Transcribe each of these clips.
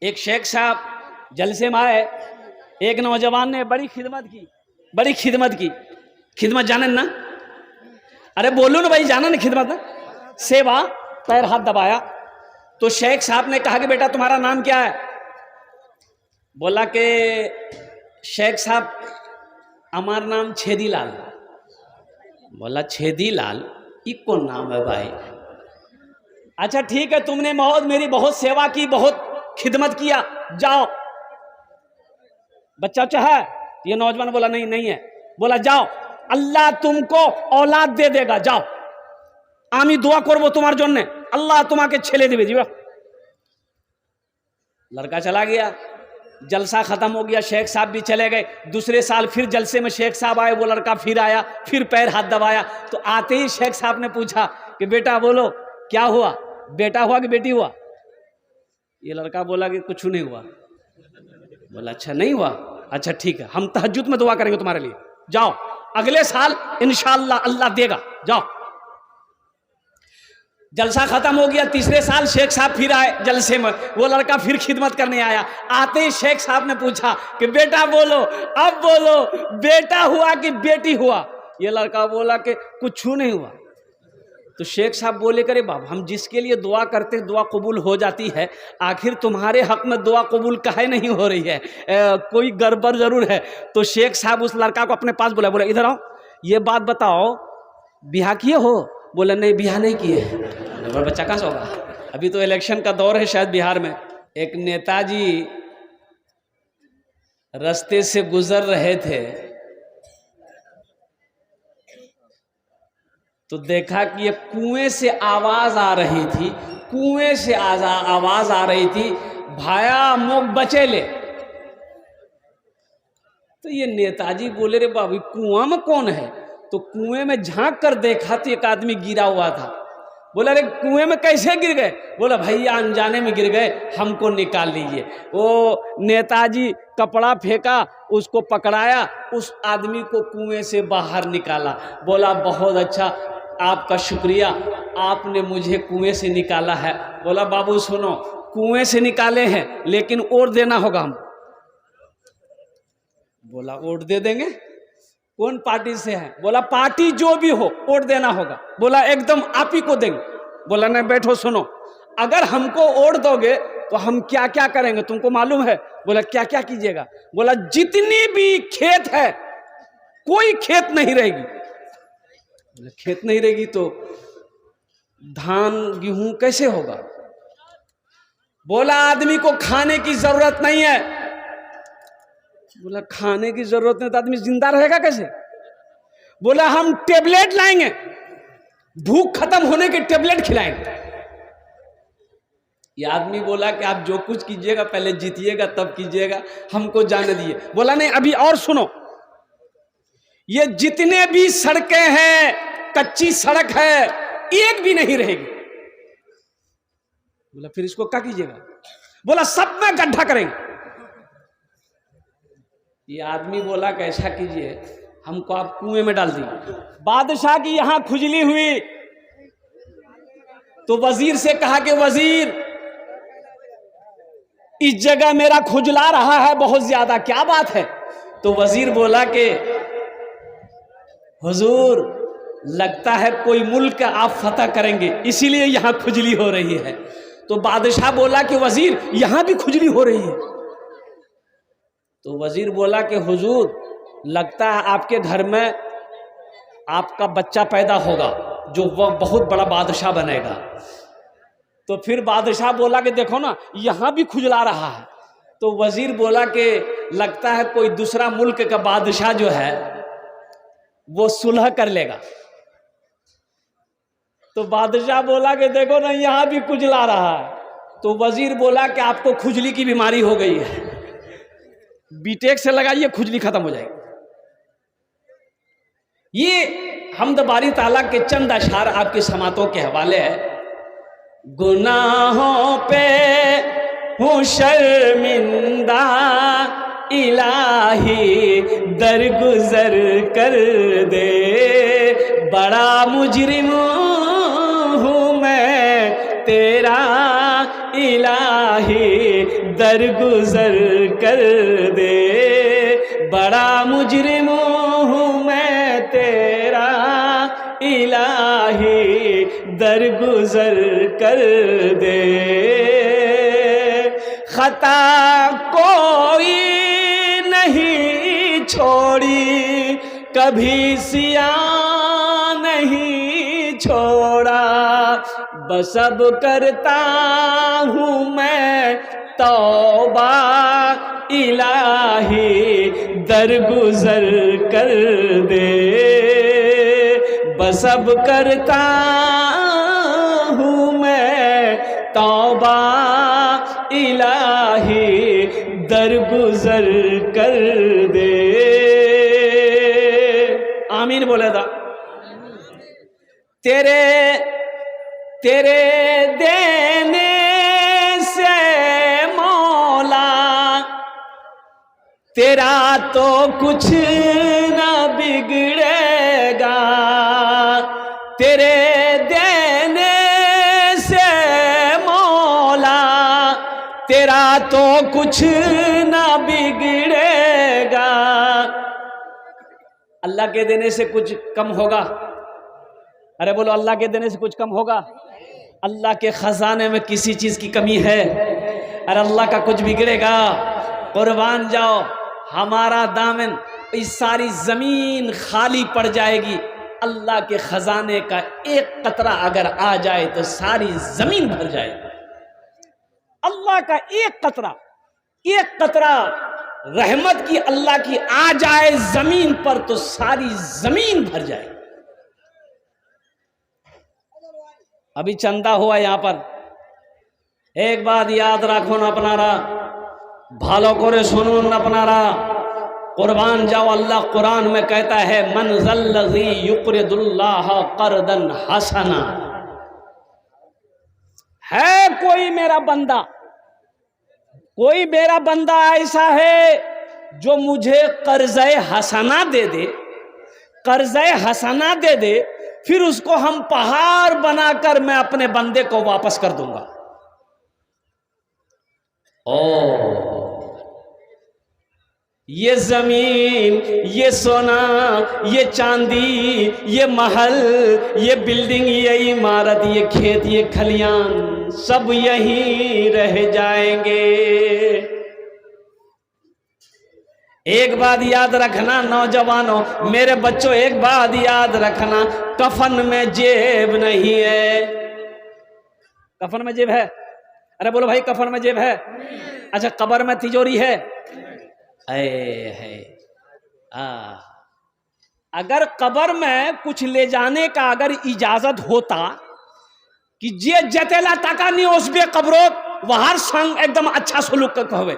एक शेख साहब जलसे में आए, एक नौजवान ने बड़ी खिदमत की। खिदमत जाने ना? अरे बोलो ना भाई, जाना ना खिदमत ना? सेवा। पैर हाथ दबाया तो शेख साहब ने कहा कि बेटा तुम्हारा नाम क्या है? बोला कि शेख साहब हमारा नाम छेदी लाल। बोला छेदी लाल ये कौन नाम है भाई? अच्छा ठीक है, तुमने मेरी बहुत सेवा की, बहुत खिदमत किया, जाओ। बच्चा है? ये नौजवान बोला नहीं है। बोला जाओ, अल्लाह तुमको औलाद दे देगा, जाओ, आमी दुआ करबो तुम्हार जन्ने, अल्लाह तुम्हारे छेले देवे जीवा। लड़का चला गया, जलसा खत्म हो गया, शेख साहब भी चले गए। दूसरे साल फिर जलसे में शेख साहब आए, वो लड़का फिर आया, फिर पैर हाथ दबाया। तो आते ही शेख साहब ने पूछा कि बेटा बोलो क्या हुआ, बेटा हुआ कि बेटी हुआ? ये लड़का बोला कि कुछ नहीं हुआ। बोला अच्छा नहीं हुआ, अच्छा ठीक है, हम तहज्जुद में दुआ करेंगे तुम्हारे लिए, जाओ अगले साल इंशाअल्लाह अल्लाह देगा, जाओ। जलसा खत्म हो गया, तीसरे साल शेख साहब फिर आए जलसे में, वो लड़का फिर खिदमत करने आया। आते ही शेख साहब ने पूछा कि बेटा बोलो, अब बोलो बेटा हुआ कि बेटी हुआ? ये लड़का बोला कि कुछ नहीं हुआ। तो शेख साहब बोले करे बाप, हम जिसके लिए दुआ करते दुआ कबूल हो जाती है, आखिर तुम्हारे हक में दुआ कबूल काहे नहीं हो रही है? कोई गड़बड़ जरूर है। तो शेख साहब उस लड़का को अपने पास बुलाया, बोला इधर आओ, ये बात बताओ बिहा किए हो? बोला नहीं बिहा नहीं किए। बच्चा कहाँ से होगा? अभी तो इलेक्शन का दौर है शायद बिहार में। एक नेताजी रास्ते से गुजर रहे थे तो देखा कि ये कुएं से आवाज आ रही थी, कुएं से आवाज आ रही थी, भाया मोग बचे ले। तो ये नेताजी बोले रे बाबू कुआं में कौन है? तो कुएं में झांक कर देखा तो एक आदमी गिरा हुआ था। बोला रे कुएं में कैसे गिर गए? बोला भैया अनजाने में गिर गए, हमको निकाल लीजिए। वो नेताजी कपड़ा फेंका, उसको पकड़ाया, उस आदमी को कुएं से बाहर निकाला। बोला बहुत अच्छा, आपका शुक्रिया, आपने मुझे कुएं से निकाला है। बोला बाबू सुनो, कुएं से निकाले हैं लेकिन वोट देना होगा हम। बोला वोट दे देंगे, कौन पार्टी से है? बोला पार्टी जो भी हो वोट देना होगा। बोला एकदम आप ही को देंगे। बोला नहीं बैठो सुनो, अगर हमको वोट दोगे तो हम क्या क्या करेंगे तुमको मालूम है? बोला क्या क्या कीजिएगा? बोला जितनी भी खेत है कोई खेत नहीं रहेगी। बोला खेत नहीं रहेगी तो धान गेहूं कैसे होगा? बोला आदमी को खाने की जरूरत नहीं है। बोला खाने की जरूरत नहीं तो आदमी जिंदा रहेगा कैसे? बोला हम टेबलेट लाएंगे, भूख खत्म होने के टेबलेट खिलाएंगे। ये आदमी बोला कि आप जो कुछ कीजिएगा पहले जीतिएगा तब कीजिएगा, हमको जाने दिए। बोला नहीं अभी और सुनो, ये जितने भी सड़कें हैं, कच्ची सड़क है, एक भी नहीं रहेगी। बोला फिर इसको क्या कीजिएगा? बोला सब में गड्ढा करेंगे। ये आदमी बोला कि ऐसा कीजिए, हमको आप कुएं में डाल दिए। बादशाह की यहां खुजली हुई तो वजीर से कहा कि वजीर इस जगह मेरा खुजला रहा है बहुत ज्यादा, क्या बात है? तो वजीर बोला कि हुजूर लगता है कोई मुल्क आप फतह करेंगे इसीलिए यहां खुजली हो रही है। तो बादशाह बोला कि वजीर यहां भी खुजली हो रही है। तो वजीर बोला कि हुजूर लगता है आपके घर में आपका बच्चा पैदा होगा जो वह बहुत बड़ा बादशाह बनेगा। तो फिर बादशाह बोला कि देखो ना यहां भी खुजला रहा है। तो वजीर बोला कि लगता है कोई दूसरा मुल्क का बादशाह जो है वो सुलह कर लेगा। तो बादशाह बोला कि देखो ना यहां भी खुजला रहा है। तो वजीर बोला कि आपको खुजली की बीमारी हो गई है, बीटेक से लगाइए खुजली खत्म हो जाएगी। ये हमद बारी ताला के चंद अशार आपकी समातों के हवाले है। गुनाहों पे हूँ शर्मिंदा इलाही दरगुजर कर दे, बड़ा मुजरिम हूँ मैं तेरा इलाही दरगुजर कर दे। बड़ा मुजरिम हूँ मैं तेरा इलाही, दरगुजर कर दे। खता कोई नहीं छोड़ी, कभी सिया नहीं छोड़ा, बस अब करता हूँ मैं तौबा इलाही, दरगुजर कर दे। बस अब करता हूँ मैं तौबा इलाही, दरगुजर कर दे। आमीन बोले था। तेरे देने से मौला तेरा तो कुछ ना बिगड़ेगा। तेरे देने से मौला तेरा तो कुछ ना बिगड़ेगा। अल्लाह के देने से कुछ कम होगा? अरे बोलो, अल्लाह के देने से कुछ कम होगा? अल्लाह के खजाने में किसी चीज की कमी है? अरे अल्लाह का कुछ बिगड़ेगा? कुर्बान जाओ, हमारा दामन, इस सारी जमीन खाली पड़ जाएगी, अल्लाह के खजाने का एक कतरा अगर आ जाए तो सारी जमीन भर जाएगी। अल्लाह का एक कतरा रहमत की अल्लाह की आ जाए जमीन पर तो सारी जमीन भर जाए। अभी चंदा हुआ यहां पर, एक बात याद रखो न अपनारा, भालो करे सुनो न अपनारा। कुर्बान जाओ, अल्लाह कुरान में कहता है मन ज़ल्लज़ी युक़रिदुल्लाह क़र्दन हसना। है कोई मेरा बंदा ऐसा है जो मुझे कर्ज़े हसना दे दे, कर्ज़े हसना दे दे, फिर उसको हम पहाड़ बनाकर मैं अपने बंदे को वापस कर दूंगा। ओ ये जमीन, ये सोना, ये चांदी, ये महल, ये बिल्डिंग, ये इमारत, ये खेत, ये खलियान सब यहीं रह जाएंगे। एक बात याद रखना नौजवानों, मेरे बच्चों, एक बात याद रखना, कफन में जेब नहीं है। कफन में जेब है? अरे बोलो भाई, कफन में जेब है? अच्छा, कब्र में तिजोरी है? है। अगर कब्र में कुछ ले जाने का अगर इजाजत होता कि जे जतेला टाका नहीं उसबे कब्रो वहार संग एकदम अच्छा सलूक का कहवे,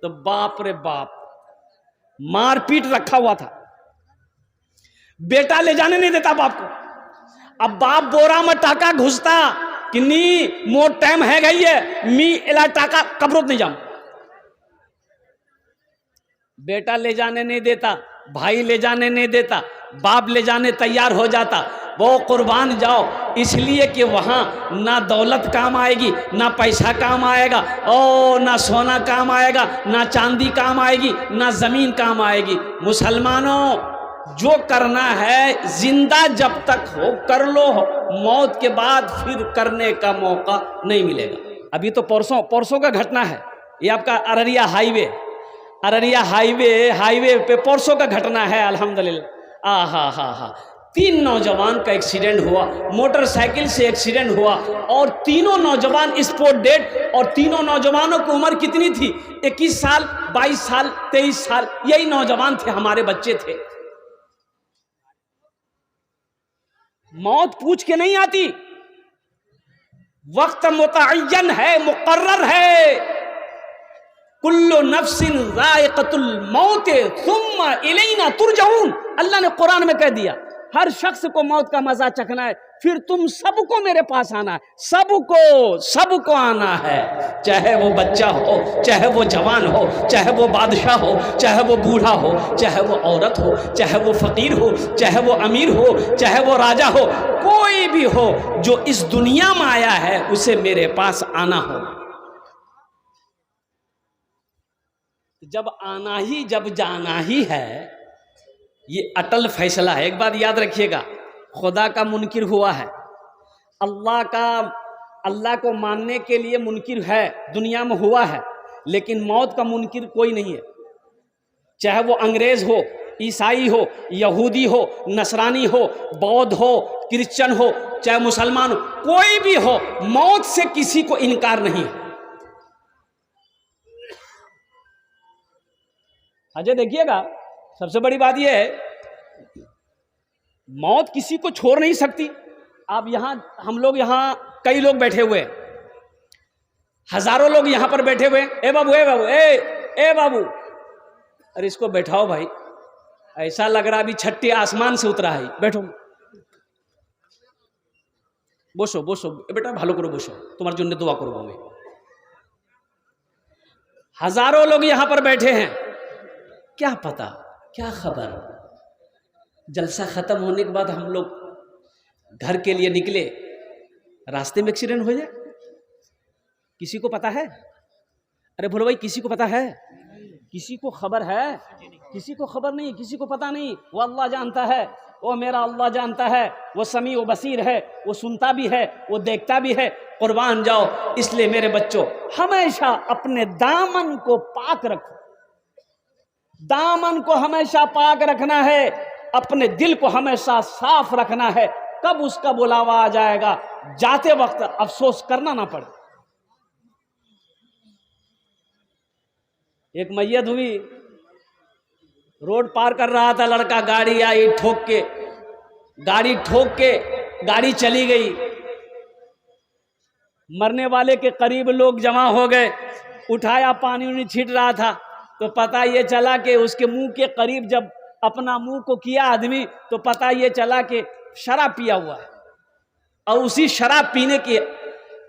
तो बाप रे बाप, मारपीट रखा हुआ था। बेटा ले जाने नहीं देता बाप को। अब बाप बोरा में टाका घुसता कि नी मोर टाइम है गई है, मी इला टाका कब्रोत नहीं जाऊं। बेटा ले जाने नहीं देता, भाई ले जाने नहीं देता, बाप ले जाने तैयार हो जाता। वो कुर्बान जाओ, इसलिए कि वहाँ ना दौलत काम आएगी, ना पैसा काम आएगा, ओ ना सोना काम आएगा, ना चांदी काम आएगी, ना ज़मीन काम आएगी। मुसलमानों, जो करना है जिंदा जब तक हो कर लो, मौत के बाद फिर करने का मौका नहीं मिलेगा। अभी तो परसों का घटना है, ये आपका अररिया हाईवे पे परसों का घटना है। अल्हम्दुलिल्लाह। हा 3 नौजवान का एक्सीडेंट हुआ, मोटरसाइकिल से एक्सीडेंट हुआ, और तीनों नौजवान स्पॉट डेड। और तीनों नौजवानों की उम्र कितनी थी? 21 साल, 22 साल, 23 साल, यही नौजवान थे, हमारे बच्चे थे। मौत पूछ के नहीं आती, वक्त मुतअय्यन है, मुकर्रर है। कुल्लु नफ्सिन ज़ाइक़तुल मौत सुम्मा इलैना तुरजऊन। अल्लाह ने कुरान में कह दिया, हर शख्स को मौत का मजा चखना है, फिर तुम सबको मेरे पास आना है। सबको आना है, चाहे वो बच्चा हो, चाहे वो जवान हो, चाहे वो बादशाह हो, चाहे वो बूढ़ा हो, चाहे वो औरत हो, चाहे वो फकीर हो, चाहे वो अमीर हो, चाहे वो राजा हो, कोई भी हो जो इस दुनिया में आया है उसे मेरे पास आना होगा। जब आना ही जब जाना ही है, ये अटल फैसला है। एक बात याद रखिएगा, खुदा का मुनकिर हुआ है, अल्लाह को मानने के लिए मुनकिर है, दुनिया में हुआ है, लेकिन मौत का मुनकिर कोई नहीं है। चाहे वो अंग्रेज हो, ईसाई हो, यहूदी हो, नसरानी हो, बौद्ध हो, क्रिश्चियन हो, चाहे मुसलमान हो, कोई भी हो, मौत से किसी को इनकार नहीं है। अजय देखिएगा, सबसे बड़ी बात यह है, मौत किसी को छोड़ नहीं सकती। आप यहां, हम लोग यहां कई लोग बैठे हुए हैं, हजारों लोग यहां पर बैठे हुए हैं। ए बाबू, ए बाबू, ए बाबू, अरे इसको बैठाओ भाई, ऐसा लग रहा अभी छठी आसमान से उतरा है। बैठो, বসো বসো बेटा, ভালো করে বসো, তোমার জন্য दुआ করবো मैं। हजारों लोग यहां पर बैठे हैं, क्या पता, क्या खबर, जलसा खत्म होने के बाद हम लोग घर के लिए निकले, रास्ते में एक्सीडेंट हो जाए, किसी को पता है? अरे बोलो भाई, किसी को पता है? किसी को खबर है? किसी को खबर नहीं, किसी को पता नहीं। वो अल्लाह जानता है, वो मेरा अल्लाह जानता है, वो समी व बसीर है, वो सुनता भी है, वो देखता भी है। कुर्बान जाओ। इसलिए मेरे बच्चों, हमेशा अपने दामन को पाक रखो, दामन को हमेशा पाक रखना है, अपने दिल को हमेशा साफ रखना है। कब उसका बुलावा आ जाएगा, जाते वक्त अफसोस करना ना पड़े। एक मैयत हुई, रोड पार कर रहा था लड़का, गाड़ी आई ठोक के, गाड़ी चली गई। मरने वाले के करीब लोग जमा हो गए, उठाया, पानी उनी छीट रहा था, तो पता ये चला कि उसके मुंह के करीब जब अपना मुंह को किया आदमी, तो पता ये चला कि शराब पिया हुआ है, और उसी शराब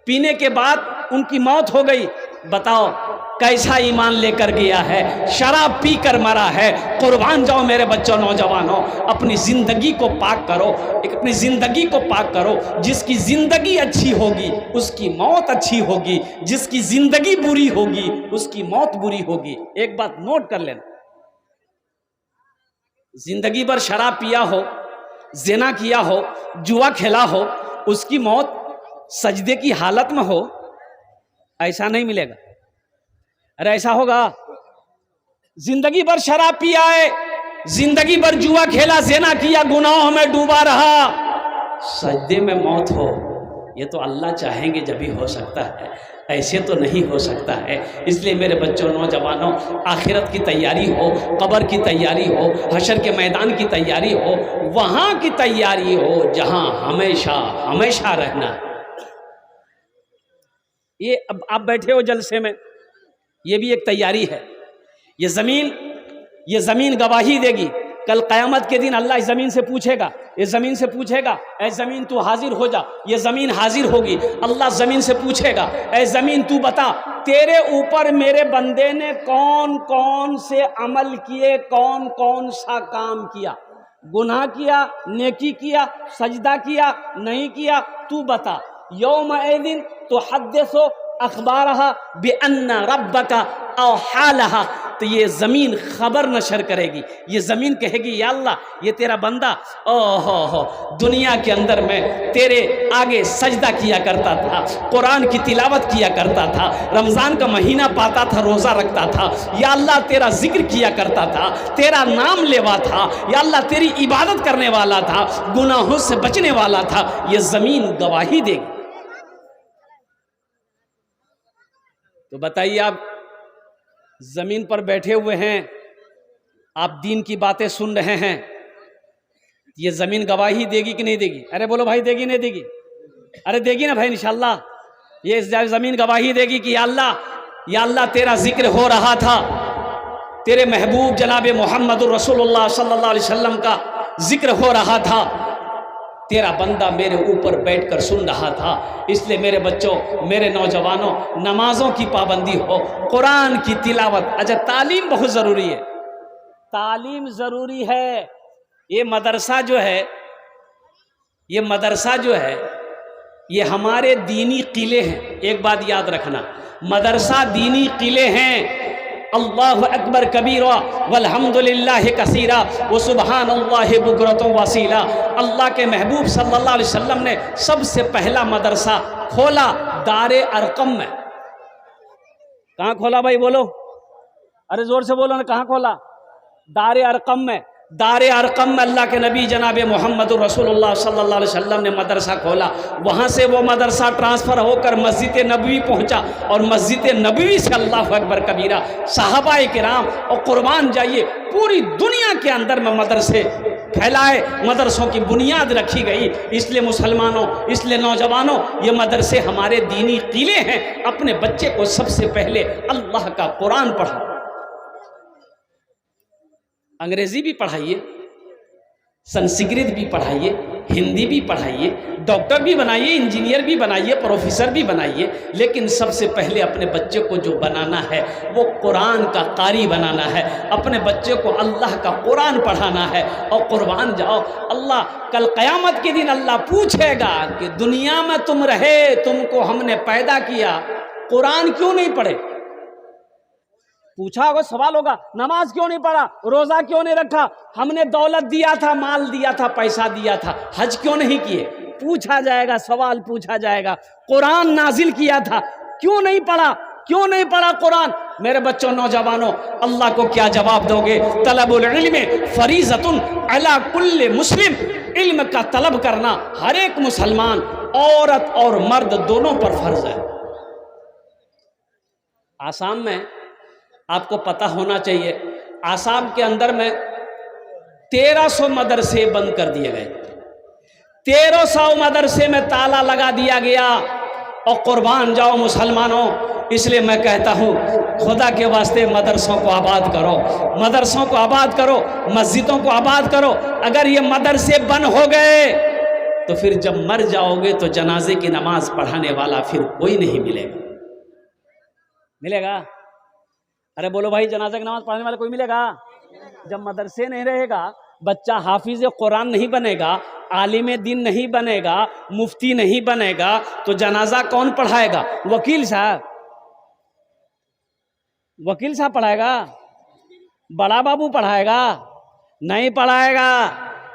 पीने के बाद उनकी मौत हो गई। बताओ कैसा ईमान लेकर गया है, शराब पीकर मरा है। कुर्बान जाओ मेरे बच्चों, नौजवानों, अपनी जिंदगी को पाक करो, अपनी जिंदगी को पाक करो। जिसकी जिंदगी अच्छी होगी उसकी मौत अच्छी होगी, जिसकी जिंदगी बुरी होगी उसकी मौत बुरी होगी। एक बात नोट कर लेना, जिंदगी भर शराब पिया हो, ज़िना किया हो, जुआ खेला हो, उसकी मौत सजदे की हालत में हो, ऐसा नहीं मिलेगा। अरे ऐसा होगा? जिंदगी भर शराब पिया है, जिंदगी भर जुआ खेला, ज़िना किया, गुनाहों में डूबा रहा, सजदे में मौत हो, ये तो अल्लाह चाहेंगे जब भी हो सकता है, ऐसे तो नहीं हो सकता है। इसलिए मेरे बच्चों, नौजवानों, आखिरत की तैयारी हो, कब्र की तैयारी हो, हशर के मैदान की तैयारी हो, वहां की तैयारी हो जहां हमेशा हमेशा रहना। ये अब आप बैठे हो जलसे में, ये भी एक तैयारी है। ये ज़मीन गवाही देगी। कल क़यामत के दिन अल्लाह इस ज़मीन से पूछेगा, ये ज़मीन से पूछेगा, ऐ ज़मीन तू हाजिर हो जा। ये ज़मीन हाजिर होगी। अल्लाह ज़मीन से पूछेगा, ऐ ज़मीन तू बता, तेरे ऊपर मेरे बंदे ने कौन कौन से अमल किए, कौन कौन सा काम किया, गुनाह किया, नेकी किया, सजदा किया, नहीं किया, तू बता। यौमइज़िन तुहद्दिसु अखबारहा बिअन्ना रब्बका औहालहा। तो ये ज़मीन खबर नशर करेगी, ये ज़मीन कहेगी, या अल्लाह, ये तेरा बंदा ओहो दुनिया के अंदर में तेरे आगे सजदा किया करता था, कुरान की तिलावत किया करता था, रमज़ान का महीना पाता था, रोज़ा रखता था, या अल्लाह तेरा जिक्र किया करता था, तेरा नाम लेवा था, या अल्लाह तेरी इबादत करने वाला था, गुनाहों से बचने वाला था। ये ज़मीन गवाही देगी। तो बताइए, आप जमीन पर बैठे हुए हैं, आप दीन की बातें सुन रहे हैं, ये जमीन गवाही देगी कि नहीं देगी? अरे बोलो भाई, देगी नहीं देगी? अरे देगी ना भाई, इंशाल्लाह। ये जमीन गवाही देगी कि या अल्लाह तेरा जिक्र हो रहा था, तेरे महबूब जनाब मोहम्मद रसूलुल्लाह सल्लल्लाहु अलैहि वसल्लम का जिक्र हो रहा था, तेरा बंदा मेरे ऊपर बैठकर सुन रहा था। इसलिए मेरे बच्चों, मेरे नौजवानों, नमाजों की पाबंदी हो, कुरान की तिलावत। अच्छा, तालीम बहुत ज़रूरी है, तालीम ज़रूरी है। ये मदरसा जो है, ये हमारे दीनी किले हैं। एक बात याद रखना, मदरसा दीनी किले हैं, अल्लाहु अकबर कबीरा वल्हम्दुलिल्लाहि कसीरा व सुबहानल्लाहि बुकरतुम वसीला। अल्लाह के महबूब सल्लल्लाहु अलैहि वसल्लम ने सबसे पहला मदरसा खोला दारे अरकम में। कहाँ खोला भाई बोलो, अरे जोर से बोलो ना, कहाँ खोला? दारे अरकम में। दारे अरकम में अल्लाह के नबी जनाब मोहम्मद रसूलुल्लाह सल्लल्लाहु अलैहि वसल्लम ने मदरसा खोला। वहाँ से वो मदरसा ट्रांसफ़र होकर मस्जिद नबवी पहुँचा और मस्जिद नबवी से अल्लाहु अकबर कबीरा सहाबाए किराम और कुर्बान जाइए पूरी दुनिया के अंदर में मदरसे फैलाए, मदरसों की बुनियाद रखी गई। इसलिए मुसलमानों, इसलिए नौजवानों, ये मदरसे हमारे दीनी किले हैं। अपने बच्चे को सबसे पहले अल्लाह का कुरान पढ़ाओ। अंग्रेजी भी पढ़ाइए, संस्कृत भी पढ़ाइए, हिंदी भी पढ़ाइए, डॉक्टर भी बनाइए, इंजीनियर भी बनाइए, प्रोफेसर भी बनाइए, लेकिन सबसे पहले अपने बच्चे को जो बनाना है वो कुरान का कारी बनाना है। अपने बच्चे को अल्लाह का कुरान पढ़ाना है और कुर्बान जाओ। अल्लाह कल क़यामत के दिन अल्लाह पूछेगा कि दुनिया में तुम रहे, तुमको हमने पैदा किया, कुरान क्यों नहीं पढ़े? पूछा होगा, सवाल होगा, नमाज क्यों नहीं पढ़ा, रोजा क्यों नहीं रखा, हमने दौलत दिया था, माल दिया था, पैसा दिया था, हज क्यों नहीं किए? पूछा जाएगा, सवाल पूछा जाएगा। कुरान नाजिल किया था, क्यों नहीं पढ़ा, क्यों नहीं पढ़ा कुरान? मेरे बच्चों, नौजवानों, अल्लाह को क्या जवाब दोगे? तलबुल इल्म फरीज़तुन अला कुल्ले मुस्लिम। इल्म का तलब करना हर एक मुसलमान, औरत और मर्द दोनों पर फर्ज है। आसाम में आपको पता होना चाहिए, आसाम के अंदर में 1300 मदरसे बंद कर दिए गए। 1300 मदरसे में ताला लगा दिया गया। और कुर्बान जाओ मुसलमानों, इसलिए मैं कहता हूँ खुदा के वास्ते मदरसों को आबाद करो, मदरसों को आबाद करो, मस्जिदों को आबाद करो। अगर ये मदरसे बंद हो गए तो फिर जब मर जाओगे तो जनाजे की नमाज पढ़ाने वाला फिर कोई नहीं मिलेगा। मिलेगा? अरे बोलो भाई, जनाजा की नमाज पढ़ने वाला कोई मिलेगा? जब मदरसे नहीं रहेगा, बच्चा हाफिज कुरान नहीं बनेगा, आलिम दीन नहीं बनेगा, मुफ्ती नहीं बनेगा, तो जनाजा कौन पढ़ाएगा? वकील साहब, वकील साहब पढ़ाएगा? बड़ा बाबू पढ़ाएगा? नहीं पढ़ाएगा।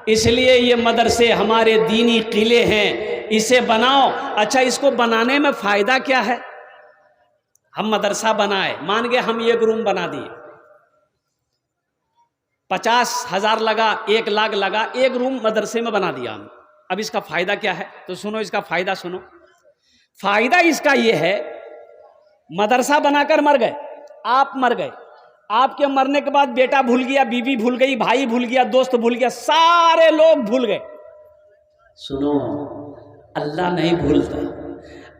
इसलिए ये मदरसे हमारे दीनी किले हैं, इसे बनाओ। अच्छा, इसको बनाने में फ़ायदा क्या है? हम मदरसा बनाए, मान गए हम एक रूम बना दिए, 50,000 लगा, 1 लाख लगा, एक रूम मदरसे में बना दिया हम। अब इसका फ़ायदा क्या है? तो सुनो, इसका फ़ायदा सुनो। फ़ायदा इसका ये है, मदरसा बनाकर मर गए, आप मर गए, आपके मरने के बाद बेटा भूल गया, बीवी भूल गई, भाई भूल गया, दोस्त भूल गया, सारे लोग भूल गए। सुनो, अल्लाह नहीं भूलता,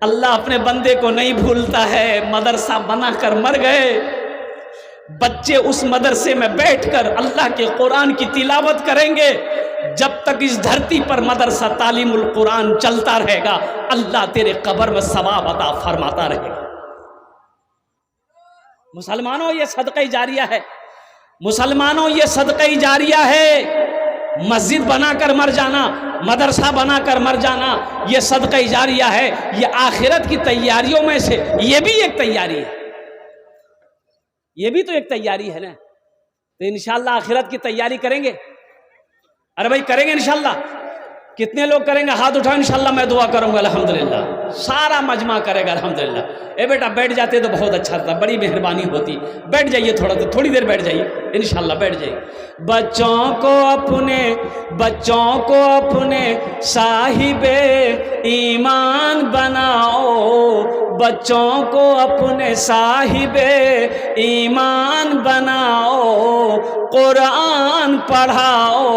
अल्लाह अपने बंदे को नहीं भूलता है। मदरसा बनाकर मर गए, बच्चे उस मदरसे में बैठकर अल्लाह के कुरान की तिलावत करेंगे। जब तक इस धरती पर मदरसा तालीमुल कुरान चलता रहेगा, अल्लाह तेरे कब्र में सवाब अता फरमाता रहेगा। मुसलमानों, ये सदका जारिया है। मुसलमानों, ये सदका जारिया है। मस्जिद बनाकर मर जाना, मदरसा बनाकर मर जाना, ये सदका जारिया है। ये आखिरत की तैयारियों में से ये भी एक तैयारी है, ये भी तो एक तैयारी है ना। तो इंशाअल्लाह आखिरत की तैयारी करेंगे। अरे भाई करेंगे इंशाअल्लाह। कितने लोग करेंगे? हाथ उठाओ। इंशाअल्लाह मैं दुआ करूंगा। अल्हम्दुलिल्लाह, सारा मजमा करेगा अल्हम्दुलिल्लाह। ए बेटा बैठ जाते तो बहुत अच्छा था, बड़ी मेहरबानी होती। बैठ जाइए, थोड़ी देर बैठ जाइए, इंशाअल्लाह बैठ जाइए। बच्चों को अपने साहिबे ईमान बनाओ, बच्चों को अपने साहिबे ईमान बनाओ, कुरान पढ़ाओ,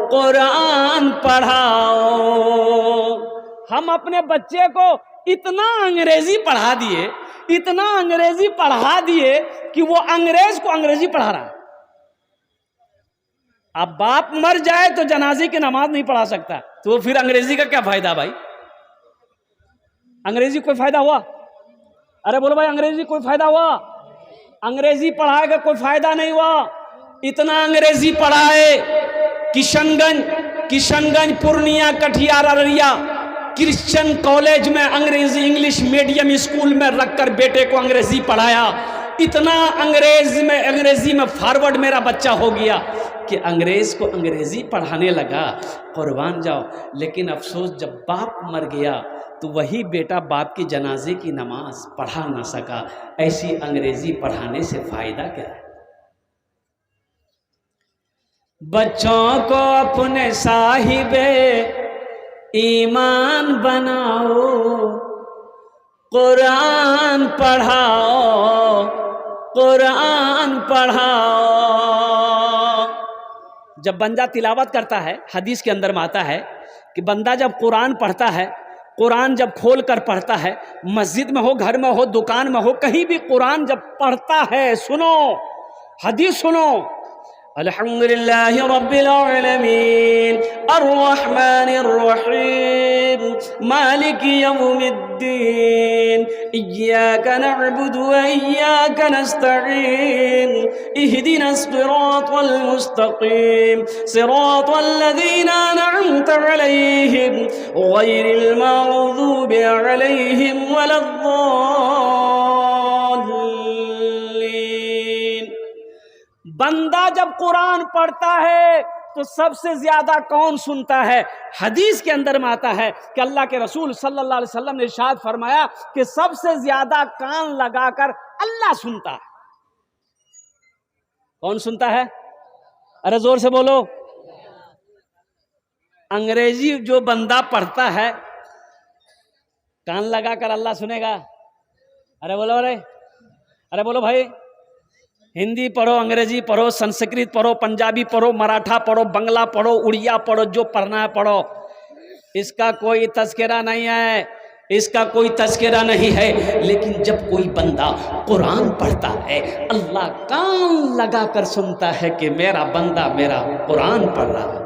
कुरान पढ़ाओ। हम अपने बच्चे को इतना अंग्रेजी पढ़ा दिए, इतना अंग्रेजी पढ़ा दिए कि वो अंग्रेज को अंग्रेजी पढ़ा रहा है। अब बाप मर जाए तो जनाजे की नमाज नहीं पढ़ा सकता, तो फिर अंग्रेजी का क्या फायदा भाई? अंग्रेजी कोई फायदा हुआ? अरे बोलो भाई, अंग्रेजी कोई फायदा हुआ? अंग्रेजी पढ़ाएगा कोई फायदा नहीं हुआ। इतना अंग्रेजी पढ़ाए, किशनगंज, पूर्णिया, कटिहार, अररिया क्रिश्चियन कॉलेज में अंग्रेजी इंग्लिश मीडियम स्कूल में रखकर बेटे को अंग्रेजी पढ़ाया। इतना अंग्रेजी में फॉरवर्ड मेरा बच्चा हो गया कि अंग्रेज को अंग्रेजी पढ़ाने लगा, कुर्बान जाओ। लेकिन अफसोस, जब बाप मर गया तो वही बेटा बाप की जनाजे की नमाज पढ़ा ना सका। ऐसी अंग्रेजी पढ़ाने से फायदा क्या है? बच्चों को अपने साहिबे ईमान बनाओ, कुरान पढ़ाओ, कुरान पढ़ाओ। जब बंदा तिलावत करता है, हदीस के अंदर में आता है कि बंदा जब कुरान पढ़ता है, कुरान जब खोल कर पढ़ता है, मस्जिद में हो, घर में हो, दुकान में हो, कहीं भी कुरान जब पढ़ता है, सुनो हदीस सुनो, अल्हम्दुलिल्लाहि रब्बिल आलमीन अर्रहमानिर रहीम मालिकि यौमिद्दीन इय्याका नअबुदु व इय्याका नस्तईन इहदिनस सिरातल मुस्तकीम सिरातल लज़ीना अनअमता अलैहिम गैरिल मग़दूबि अलैहिम वलद्दाल्लीन। बंदा जब कुरान पढ़ता है तो सबसे ज्यादा कौन सुनता है? हदीस के अंदर में आता है कि अल्लाह के रसूल सल्लल्लाहु अलैहि वसल्लम ने इरशाद फरमाया कि सबसे ज्यादा कान लगाकर अल्लाह सुनता है। कौन सुनता है? अरे जोर से बोलो। अंग्रेजी जो बंदा पढ़ता है, कान लगाकर अल्लाह सुनेगा? अरे बोलो, अरे बोलो भाई। हिंदी पढ़ो, अंग्रेजी पढ़ो, संस्कृत पढ़ो, पंजाबी पढ़ो, मराठा पढ़ो, बंगला पढ़ो, उड़िया पढ़ो, जो पढ़ना है पढ़ो, इसका कोई तज़किरा नहीं है, इसका कोई तज़किरा नहीं है। लेकिन जब कोई बंदा कुरान पढ़ता है, अल्लाह कान लगाकर सुनता है कि मेरा बंदा मेरा कुरान पढ़ रहा है।